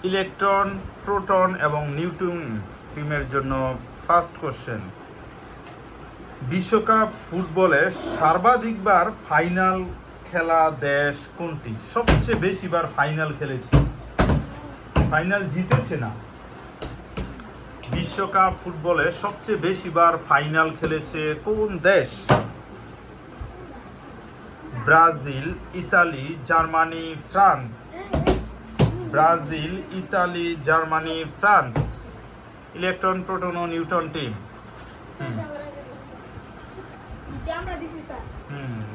Electron, proton এবং neutron টিমের জন্য ফার্স্ট কোশ্চেন। বিশ্বকাপ ফুটবলে সর্বাধিকবার ফাইনাল খেলা দেশ কোনটি? সবচেয়ে বেশিবার ফাইনাল খেলেছে, ফাইনাল জিতেছে না। বিশ্বকাপ ফুটবলে সবচেয়ে বেশিবার ফাইনাল খেলেছে কোন দেশ? Brazil, Italy, Germany, France. Brazil, Italy, Germany, France. Electron, proton ও নিউট্রন টিম।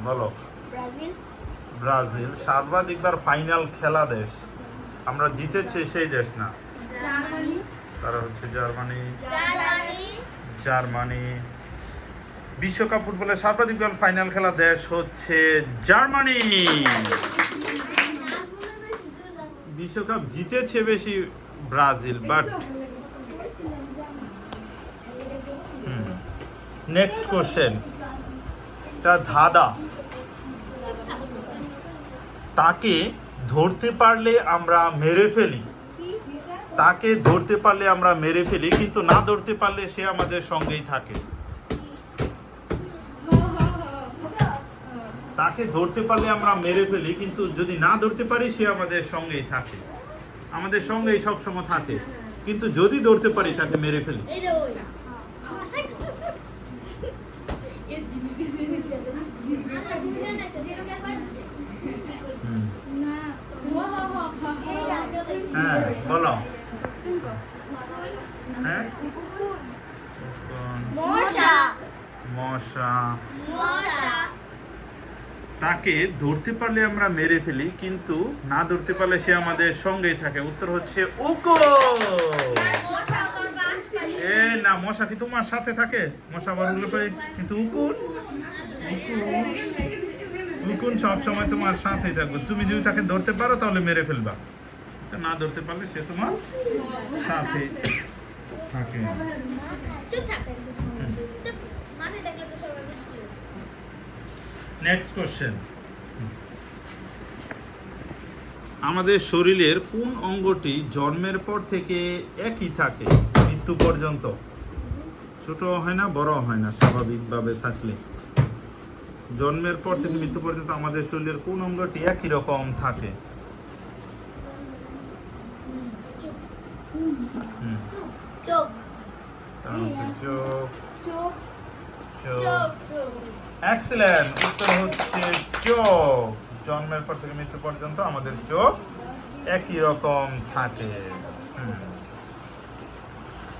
বলো। ব্রাজিল সর্বাধিকবার ফাইনাল খেলা দেশ, আমরা জিতেছে সেই দেশ না, তারা হচ্ছে জার্মানি। জার্মানি। বিশ্বকাপ ফুটবলে সর্বাধিকবার ফাইনাল খেলা দেশ হচ্ছে জার্মানি। বিশ্বকাপ জিতেছে বেশি ব্রাজিল, বাট নেক্সট কোশ্চেন। এটা ধাঁধা। তাকে ধরতে পারলে আমরা মেরে ফেলি, তাকে ধরতে পারলে আমরা মেরে ফেলি, কিন্তু না ধরতে পারলে সে আমাদের সঙ্গেই থাকে। তাকে ধরতে পারলে আমরা মেরে ফেলি, কিন্তু যদি না ধরতে পারি সে আমাদের সঙ্গেই থাকে, আমাদের সঙ্গেই সবসময় থাকে, কিন্তু যদি ধরতে পারি তাকে মেরে ফেলি। হ্যাঁ বলো। হ্যাঁ, মশা। তাকে ধরতে পারলে আমরা মেরে ফেলি, কিন্তু না ধরতে পারলে সে আমাদের সঙ্গেই থাকে। উত্তর হচ্ছে উকুন। না, মশা কি তোমার সাথে থাকে? মশা আবার উড়ে পড়ে, কিন্তু উকুন, উকুন সব সময় তোমার সাথেই থাকবে। তুমি যদি তাকে ধরতে পারো তাহলে মেরে ফেলবা, না ধরতে পারলে সে তোমার সাথে থাকে। Next question. আমাদের শরীরের কোন অঙ্গটি জন্মের পর থেকে একই থাকে মৃত্যু পর্যন্ত? ছোট হয় না, বড় হয় না, স্বাভাবিকভাবে থাকলে। জন্মের পর থেকে মৃত্যু পর্যন্ত আমাদের শরীরের কোন অঙ্গটি একই রকম থাকে? এক্সেলেন্ট, উত্তর হচ্ছে চোখ। জন্মের পর থেকে মৃত্যু পর্যন্ত আমাদের চোখ একই রকম থাকে।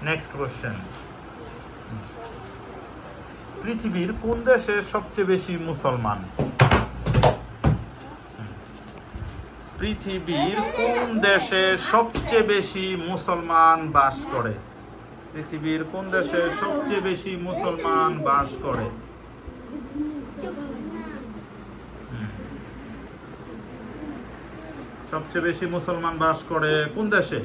Next question. পৃথিবীর কোন দেশে সবচেয়ে বেশি মুসলমান? পৃথিবীর কোন দেশে সবচেয়ে বেশি মুসলমান বাস করে? পৃথিবীর কোন দেশে সবচেয়ে বেশি মুসলমান বাস করে? সবচেয়ে বেশি মুসলমান বাস করে কোন দেশে?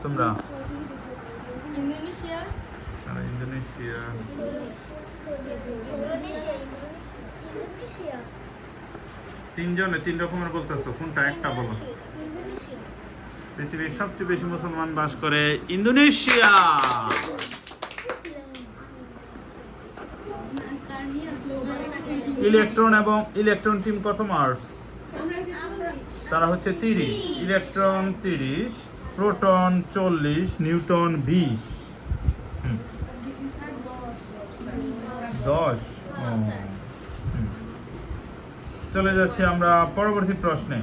তোমরা? ইন্দোনেশিয়া। তিনজনে তিন রকমের বলতেছো, কোনটা একটা বলো। পৃথিবীর সবচেয়ে বেশি মুসলমান বাস করে ইন্দোনেশিয়া। ইলেকট্রন এবং ইলেকট্রন টিম কত মার্কস? তারা হচ্ছে 30। Electron 30, proton 40, neutron 20। 10। চলে যাচ্ছি আমরা পরবর্তী প্রশ্নে।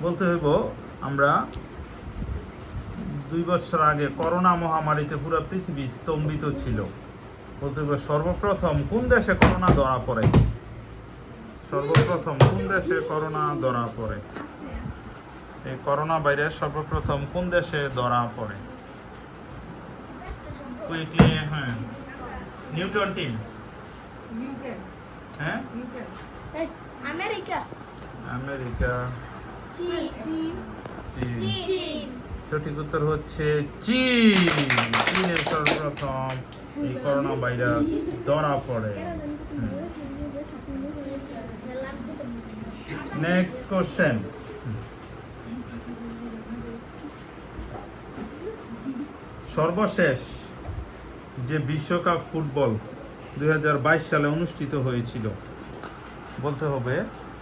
বলতে হইব, আমরা 2 বছর আগে করোনা মহামারীতে পুরো পৃথিবী স্তম্ভিত ছিল। বলতে হইব, সর্বপ্রথম কোন দেশে করোনা ধরা পড়ে? সর্বপ্রথম কোন দেশে করোনা ধরা পড়ে? এই করোনা ভাইরাস সর্বপ্রথম কোন দেশে ধরা পড়ে? কুইকলি। হ্যাঁ, নিউট্রন টিম। হ্যাঁ, আমেরিকা। চীন। সঠিক উত্তর হচ্ছে চীন। চীনে সর্বপ্রথম এই করোনা ভাইরাস ধরা পড়ে। নেক্সট কোশ্চেন, সর্বশেষ যে বিশ্বকাপ ফুটবল 2022 সালে অনুষ্ঠিত হয়েছিল, বলতে হবে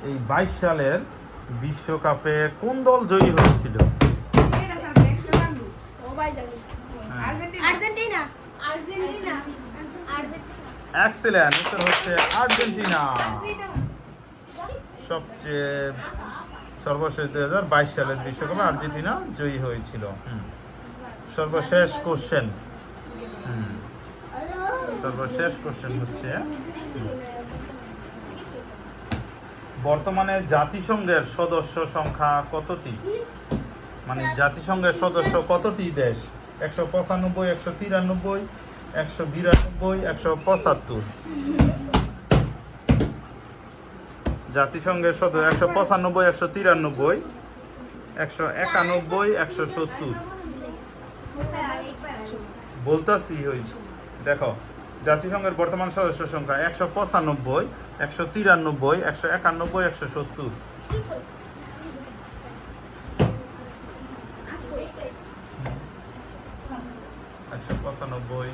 এই 22 সালের বিশ্বকাপে কোন দল জয়ী হয়েছিল? ও ভাই জানি আর্জেন্টিনা আর্জেন্টিনা এক্সেলেন্ট, উত্তর হচ্ছে আর্জেন্টিনা। সবচেয়ে সর্বশেষ 2022 সালের বিশ্বকাপে আর্জেন্টিনা জয়ী হয়েছিল। সর্বশেষ কোশ্চেন, সর্বশেষ কোশ্চেন হচ্ছে বর্তমানে জাতিসংঘের সদস্য সংখ্যা কতটি? মানে জাতিসংঘের সদস্য কতটি দেশ? 195, 193, 192, 175। জাতিসংঘের সদস্য 195, 193, 191, 170। বলতাছি ওই দেখো, জাতিসংঘের বর্তমান সদস্য সংখ্যা 195, 193, 191, 170। 195,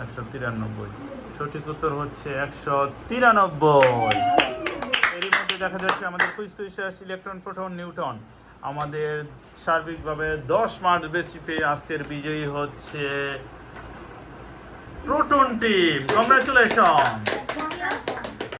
193। সঠিক উত্তর হচ্ছে 193। এরই মধ্যে দেখা যাচ্ছে আমাদের কুইজ ইলেকট্রন, প্রোটন, নিউটন আমাদের সার্বিকভাবে 10 মার্ক বেশি পেয়ে আজকের বিজয়ী হচ্ছে প্রোটন টিম। কংগ্রাচুলেশন।